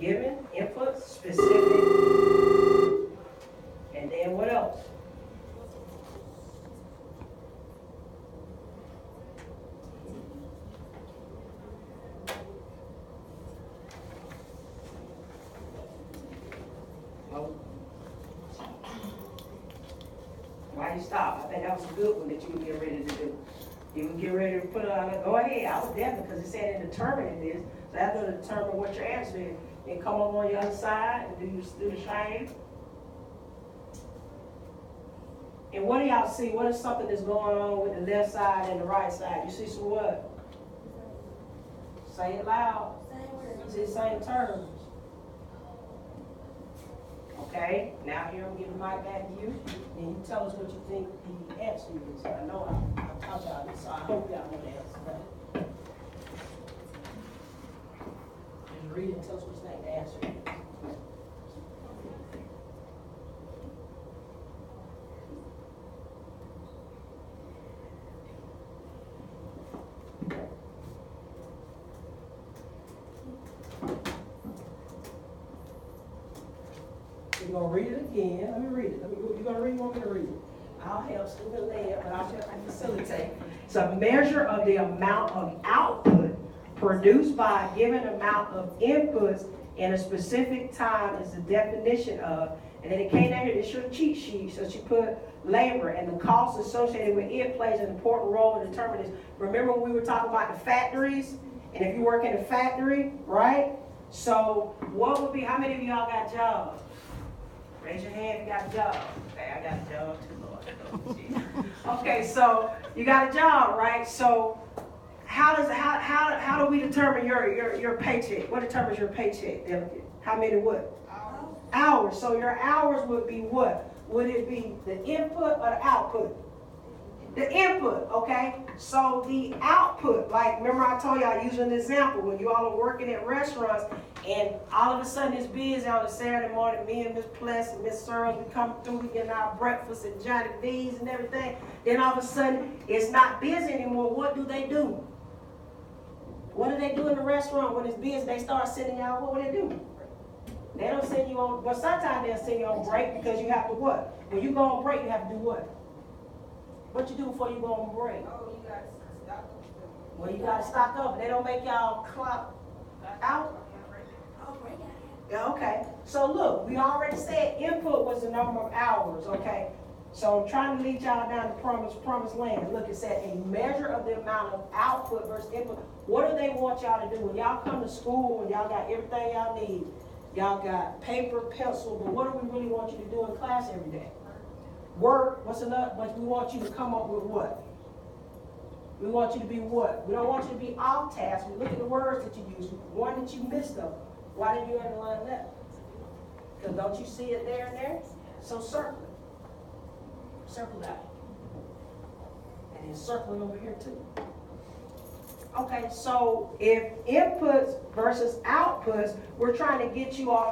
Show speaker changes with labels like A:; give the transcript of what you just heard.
A: given, input, specific, and then what else? Why you stop? I think that was a good one that you were getting ready to do. You would get ready to put it on. Go ahead. I was there because it said in determining this. So after to determine what your answer is, then come over on the other side and do the same. And what do y'all see? What is something that's going on with the left side and the right side? You see some what? Say it loud. You see the same terms. Okay, now here I'm giving the mic back to you, and you tell us what you think the answer is. I know I taught y'all this, so I hope y'all know the answer. Just read it and tell us what you think the answer is. You're going to read it again. Let me read it. You're going to read it? You want me to read it? I'll help student led, but I'll just facilitate. It's a measure of the amount of output produced by a given amount of inputs in a specific time is the definition of, and then it came down here, it's your cheat sheet, so she put labor and the cost associated with it plays an important role in determining this. Remember when we were talking about the factories? And if you work in a factory, right? So what would be, how many of y'all got jobs? Raise your hand if you got a job. Okay, I got a job too, Lord. Okay, so you got a job, right? So how do we determine your paycheck? What determines your paycheck, Delicate? How many what? Hours. So your hours would be what? Would it be the input or the output? The input, okay? So the output, like remember I told y'all using an example when you all are working at restaurants and all of a sudden it's busy on a Saturday morning, me and Miss Pless and Miss Searles, we come through, we get our breakfast and Johnny B's and everything. Then all of a sudden it's not busy anymore. What do? What do they do in the restaurant when it's busy? They start sending y'all, what do they do? They don't send you on, well sometimes they'll send you on break because you have to what? When you go on break, you have to do what? What you do before you go on break?
B: Oh, you got to stock up.
A: Well, you got to stock up. They don't make y'all clock out?
B: Oh, break out.
A: Yeah, okay. So look, we already said input was the number of hours, okay? So I'm trying to lead y'all down the promised land. Look, it said a measure of the amount of output versus input. What do they want y'all to do? When y'all come to school, when y'all got everything y'all need, y'all got paper, pencil, but what do we really want you to do in class every day? Work, what's another? But we want you to come up with what? We want you to be what? We don't want you to be off task. We look at the words that you use. One that you missed them. Why didn't you underline that? Because don't you see it there and there? So circle it. Circle that. And then circle it over here too. Okay, so if inputs versus outputs, we're trying to get you all